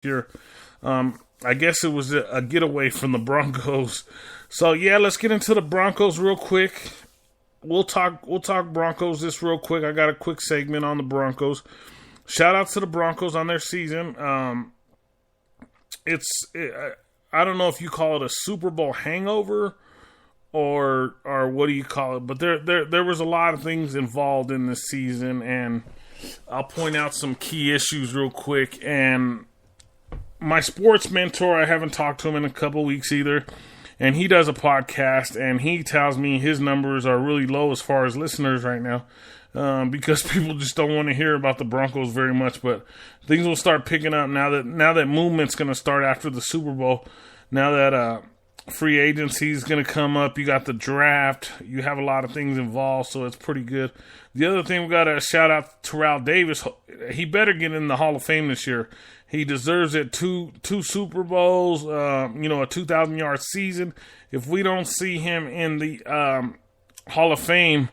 year. I guess it was a getaway from the Broncos. So yeah, let's get into the Broncos real quick. We'll talk Broncos this real quick. I got a quick segment on the Broncos. Shout out to the Broncos on their season. I don't know if you call it a Super Bowl hangover or what do you call it, but there was a lot of things involved in this season, and I'll point out some key issues real quick. And my sports mentor, I haven't talked to him in a couple weeks either, and he does a podcast, and he tells me his numbers are really low as far as listeners right now, because people just don't want to hear about the Broncos very much. But things will start picking up now that movement's going to start after the Super Bowl. Now that free agency is going to come up, you got the draft, you have a lot of things involved, so it's pretty good. The other thing, we got to shout out to Terrell Davis. He better get in the Hall of Fame this year. He deserves it. Two Super Bowls, a 2,000-yard season. If we don't see him in the Hall of Fame,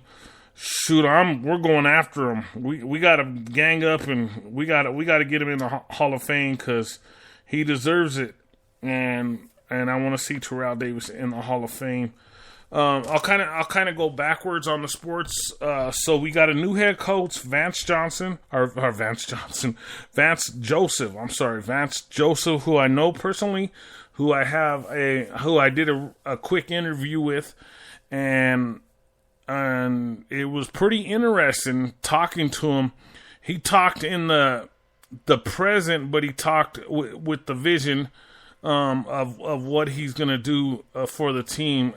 shoot, we're going after him. We got to gang up, and we got to get him in the Hall of Fame because he deserves it. And I want to see Terrell Davis in the Hall of Fame. I'll kind of go backwards on the sports. So we got a new head coach, Vance Joseph. Vance Joseph, who I know personally, who I did a quick interview with, and it was pretty interesting talking to him. He talked in the present, but he talked with the vision of what he's going to do for the team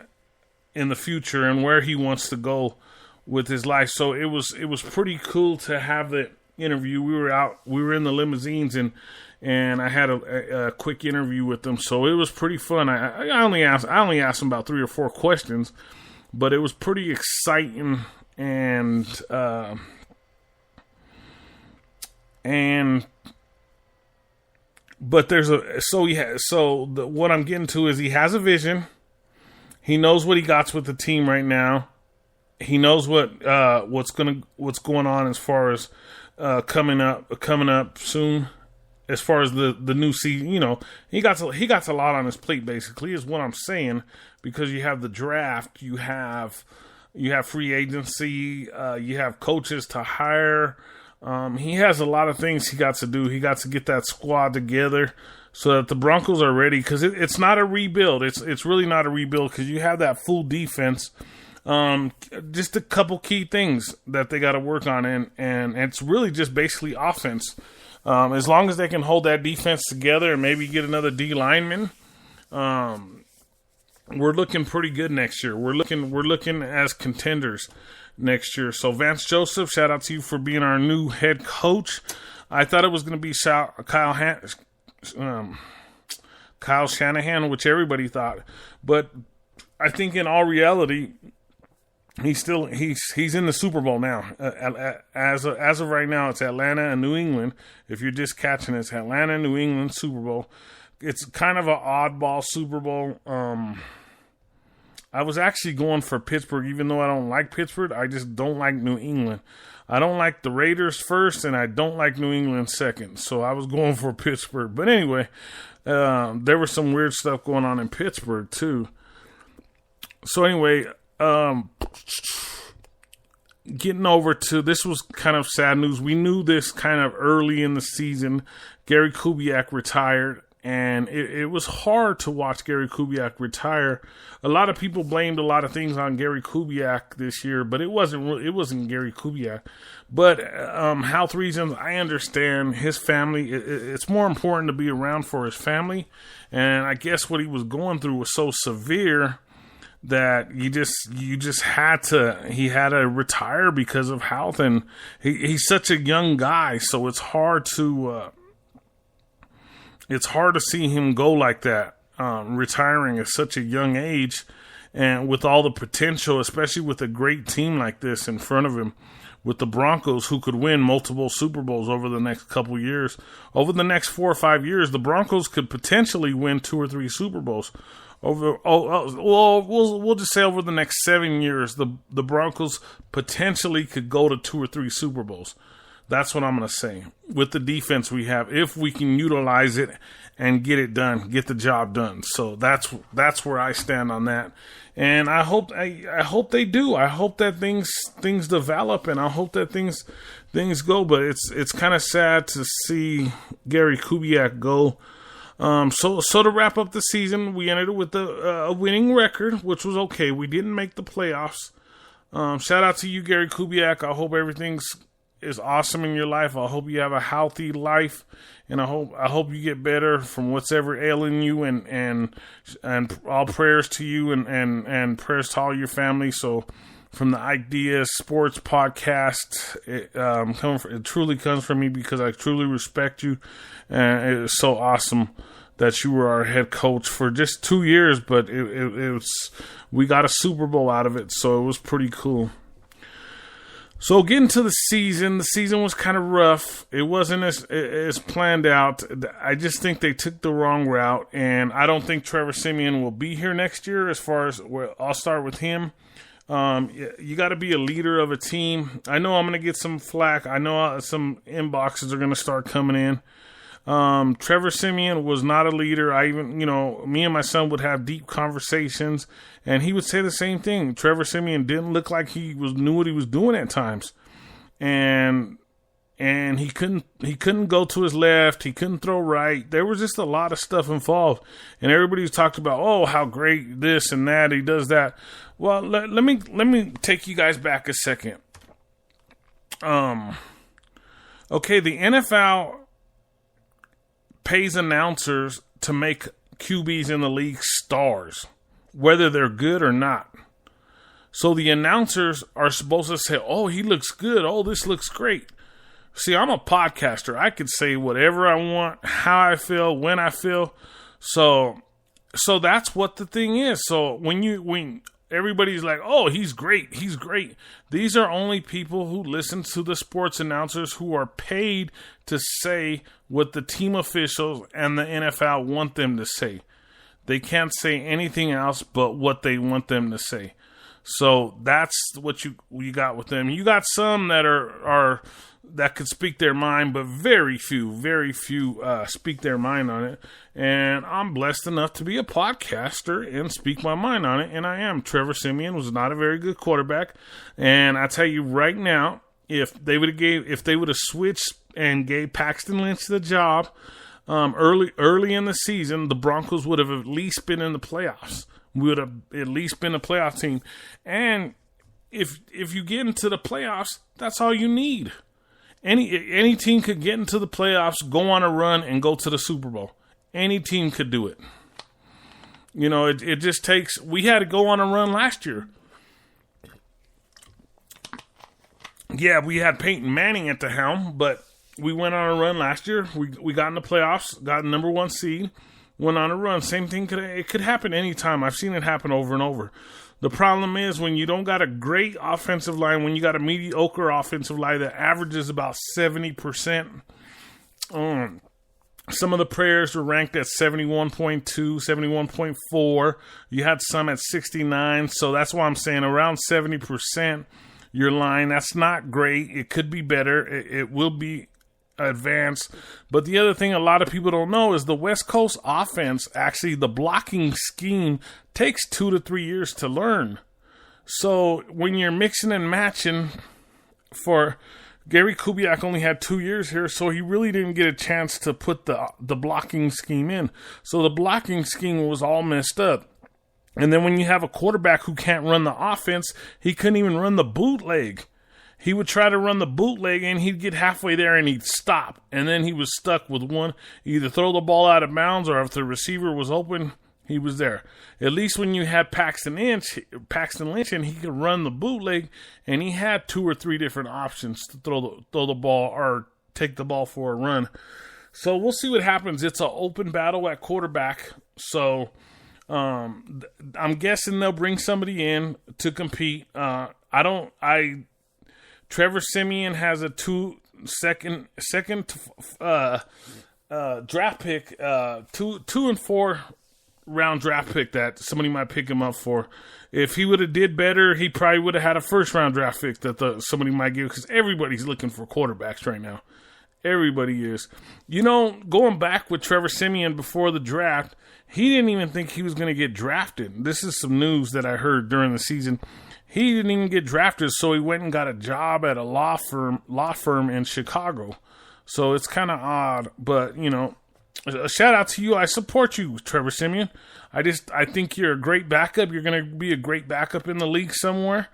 in the future and where he wants to go with his life. So it was pretty cool to have the interview. We were in the limousines, and I had a quick interview with them. So it was pretty fun. I only asked him about 3 or 4 questions, but it was pretty exciting but what I'm getting to is he has a vision. He knows what he got with the team right now. He knows what's going on as far as coming up soon. As far as the new season, he got a lot on his plate. Basically, is what I'm saying, because you have the draft, you have free agency, you have coaches to hire. He has a lot of things he got to do. He got to get that squad together so that the Broncos are ready, because it's not a rebuild. It's really not a rebuild, because you have that full defense. Just a couple key things that they got to work on, and it's really just basically offense. As long as they can hold that defense together and maybe get another D lineman, we're looking pretty good next year. We're looking as contenders next year. So Vance Joseph, shout out to you for being our new head coach. I thought it was going to be Kyle Shanahan, which everybody thought, but I think in all reality, he's in the Super Bowl now. As of right now, it's Atlanta and New England. If you're just catching it, it's Atlanta and New England Super Bowl. It's kind of an oddball Super Bowl. I was actually going for Pittsburgh, even though I don't like Pittsburgh. I just don't like New England. I don't like the Raiders first, and I don't like New England second. So I was going for Pittsburgh. But anyway, there was some weird stuff going on in Pittsburgh too. So anyway, getting over to, this was kind of sad news. We knew this kind of early in the season. Gary Kubiak retired. And it was hard to watch Gary Kubiak retire. A lot of people blamed a lot of things on Gary Kubiak this year, but it wasn't Gary Kubiak. But health reasons, I understand. His family, it's more important to be around for his family. And I guess what he was going through was so severe that he had to retire because of health. And he's such a young guy, so it's hard to see him go like that, retiring at such a young age, and with all the potential, especially with a great team like this in front of him, with the Broncos, who could win multiple Super Bowls over the next couple years. Over the next 4 or 5 years, the Broncos could potentially win 2 or 3 Super Bowls. We'll just say over the next 7 years, the Broncos potentially could go to 2 or 3 Super Bowls. That's what I'm going to say. With the defense we have, if we can utilize it and get it done, get the job done. So that's where I stand on that. And I hope they do. I hope that things develop, and I hope that things go. But it's kind of sad to see Gary Kubiak go. So to wrap up the season, we ended it with a winning record, which was okay. We didn't make the playoffs. Shout out to you, Gary Kubiak. I hope everything's is awesome in your life. I hope you have a healthy life, and I hope you get better from what's ever ailing you, and all prayers to you, and prayers to all your family. So from the Diaz Sports Podcast, it truly comes from me, because I truly respect you, and it is so awesome that you were our head coach for just 2 years, but it was, we got a Super Bowl out of it, so it was pretty cool. So getting to the season was kind of rough. It wasn't as planned out. I just think they took the wrong route, and I don't think Trevor Siemian will be here next year. As far as, well, I'll start with him. You got to be a leader of a team. I know I'm going to get some flack. I know some inboxes are going to start coming in. Trevor Siemian was not a leader. Me and my son would have deep conversations, and he would say the same thing. Trevor Siemian didn't look like he knew what he was doing at times, and he couldn't go to his left. He couldn't throw right. There was just a lot of stuff involved, and everybody's talked about, oh, how great this and that he does that. Well, let me take you guys back a second. Okay, the NFL pays announcers to make QBs in the league stars, whether they're good or not. So the announcers are supposed to say, oh, he looks good. Oh, this looks great. See, I'm a podcaster. I could say whatever I want, how I feel, when I feel. So that's what the thing is. So when everybody's like, oh, he's great, these are only people who listen to the sports announcers, who are paid to say what the team officials and the NFL want them to say. They can't say anything else but what they want them to say. So that's what you got with them. You got some that are that could speak their mind, but very few speak their mind on it. And I'm blessed enough to be a podcaster and speak my mind on it, and I am. Trevor Siemian was not a very good quarterback, and I tell you right now, if they would have switched and gave Paxton Lynch the job early in the season, the Broncos would have at least been in the playoffs. We would have at least been a playoff team. And if you get into the playoffs, that's all you need. Any team could get into the playoffs, go on a run, and go to the Super Bowl. Any team could do it. It just takes... We had to go on a run last year. Yeah, we had Peyton Manning at the helm, but we went on a run last year. We got in the playoffs, got number 1 seed, went on a run. Same thing, it could happen anytime. I've seen it happen over and over. The problem is when you don't got a great offensive line, when you got a mediocre offensive line that averages about 70%. Some of the players were ranked at 71.2, 71.4. You had some at 69. So that's why I'm saying around 70%, your line, that's not great. It could be better. It will be advanced. But the other thing a lot of people don't know is the West Coast offense, actually the blocking scheme takes 2 to 3 years to learn. So when you're mixing and matching, for Gary Kubiak only had 2 years here, so he really didn't get a chance to put the blocking scheme in. So the blocking scheme was all messed up. And then when you have a quarterback who can't run the offense, he couldn't even run the bootleg. He would try to run the bootleg, and he'd get halfway there, and he'd stop. And then he was stuck with one, either throw the ball out of bounds, or if the receiver was open, he was there. At least when you had Paxton Lynch, and he could run the bootleg, and he had 2 or 3 different options to throw the ball or take the ball for a run. So we'll see what happens. It's an open battle at quarterback. So I'm guessing they'll bring somebody in to compete. Trevor Siemian has a second draft pick, 2 and 4 round draft pick that somebody might pick him up for. If he would have did better, he probably would have had a first round draft pick that somebody might give, because everybody's looking for quarterbacks right now. Everybody is. Going back with Trevor Siemian before the draft, he didn't even think he was going to get drafted. This is some news that I heard during the season. He didn't even get drafted, so he went and got a job at a law firm in Chicago. So it's kind of odd, but, a shout out to you. I support you, Trevor Siemian. I think you're a great backup. You're going to be a great backup in the league somewhere.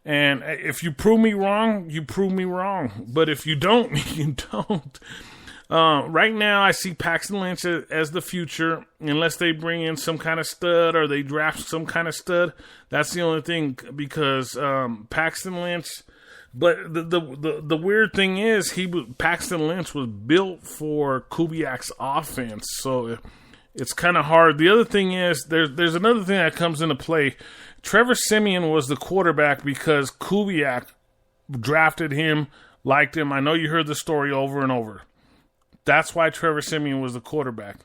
And if you prove me wrong, you prove me wrong. But if you don't, you don't. Right now, I see Paxton Lynch as the future, unless they bring in some kind of stud or they draft some kind of stud. That's the only thing, because Paxton Lynch. But the weird thing is, Paxton Lynch was built for Kubiak's offense, so it's kind of hard. The other thing is, there's another thing that comes into play. Trevor Siemian was the quarterback because Kubiak drafted him, liked him. I know you heard the story over and over. That's why Trevor Siemian was the quarterback.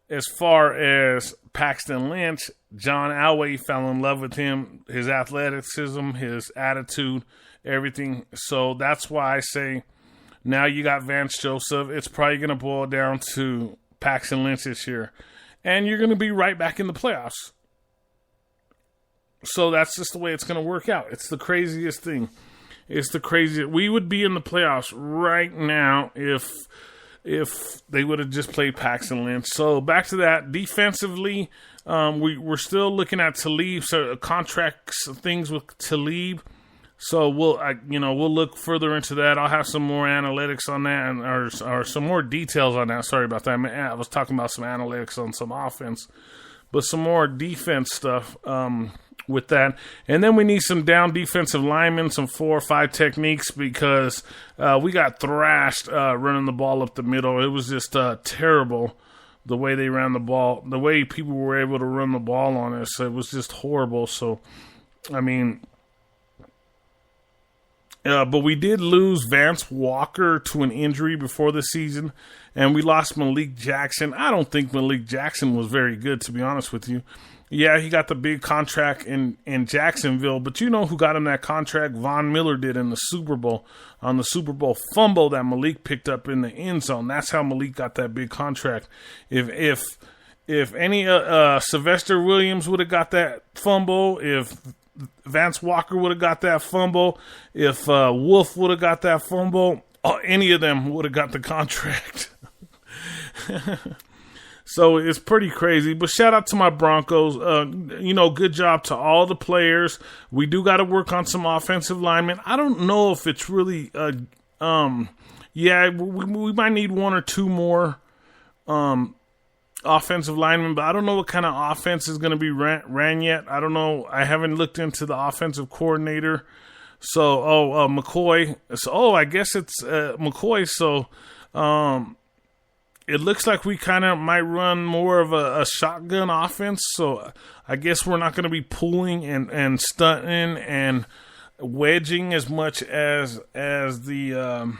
As far as Paxton Lynch, John Elway fell in love with him, his athleticism, his attitude, everything. So that's why I say now you got Vance Joseph. It's probably going to boil down to Paxton Lynch this year. And you're going to be right back in the playoffs. So that's just the way it's going to work out. It's the craziest thing. It's the craziest. We would be in the playoffs right now if they would have just played Paxton Lynch. So back to that. Defensively, we're still looking at Talib, so contracts, things with Talib. So we'll look further into that. I'll have some more analytics on that, or some more details on that. Sorry about that. I was talking about some analytics on some offense, but some more defense stuff with that. And then we need some down defensive linemen, some 4 or 5 techniques, because we got thrashed running the ball up the middle. It was just terrible the way they ran the ball, the way people were able to run the ball on us. It was just horrible. So, but we did lose Vance Walker to an injury before the season, and we lost Malik Jackson. I don't think Malik Jackson was very good, to be honest with you. Yeah, he got the big contract in Jacksonville, but you know who got him that contract? Von Miller did in the Super Bowl, on the Super Bowl fumble that Malik picked up in the end zone. That's how Malik got that big contract. If any Sylvester Williams would have got that fumble, if Vance Walker would have got that fumble, if Wolf would have got that fumble, any of them would have got the contract. So it's pretty crazy. But shout out to my Broncos. Good job to all the players. We do got to work on some offensive linemen. I don't know if it's really, we might need 1 or 2 more offensive linemen, but I don't know what kind of offense is going to be ran yet. I don't know. I haven't looked into the offensive coordinator. So, McCoy. So, I guess it's McCoy. So, it looks like we kind of might run more of a shotgun offense. So, I guess we're not going to be pulling and stunting and wedging as much as the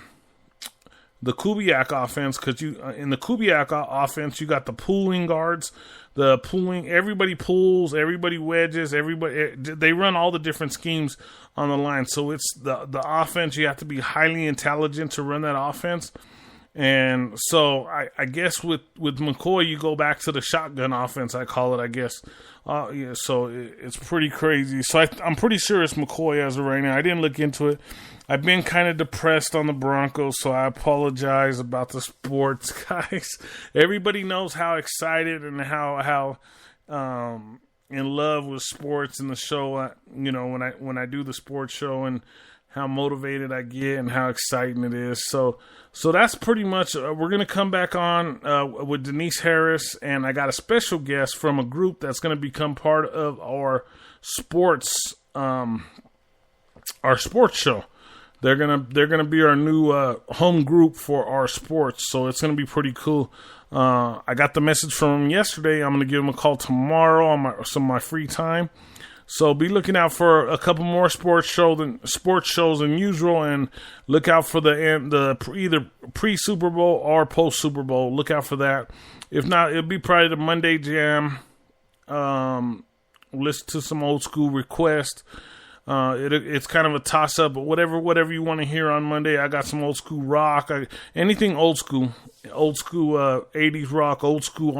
Kubiak offense, because in the Kubiak offense you got the pulling guards, everybody pulls, everybody wedges, they run all the different schemes on the line. So it's the offense, you have to be highly intelligent to run that offense. And so I guess with McCoy you go back to the shotgun offense, I call it, I guess. So it's pretty crazy. So I'm pretty sure it's McCoy as of right now. I didn't look into it. I've been kind of depressed on the Broncos, so I apologize about the sports, guys. Everybody knows how excited and how in love with sports and the show. When I do the sports show, and how motivated I get and how exciting it is. So that's pretty much. We're gonna come back on with Denise Harris, and I got a special guest from a group that's gonna become part of our sports show. They're gonna be our new home group for our sports, so it's gonna be pretty cool. I got the message from him yesterday. I'm gonna give him a call tomorrow on some of my free time. So be looking out for a couple more sports shows than usual, and look out for the either pre-Super Bowl or post-Super Bowl. Look out for that. If not, it'll be probably the Monday Jam Listen to some old school requests. It's kind of a toss up, but whatever you want to hear on Monday, I got some old school rock, anything old school, 80s rock, old school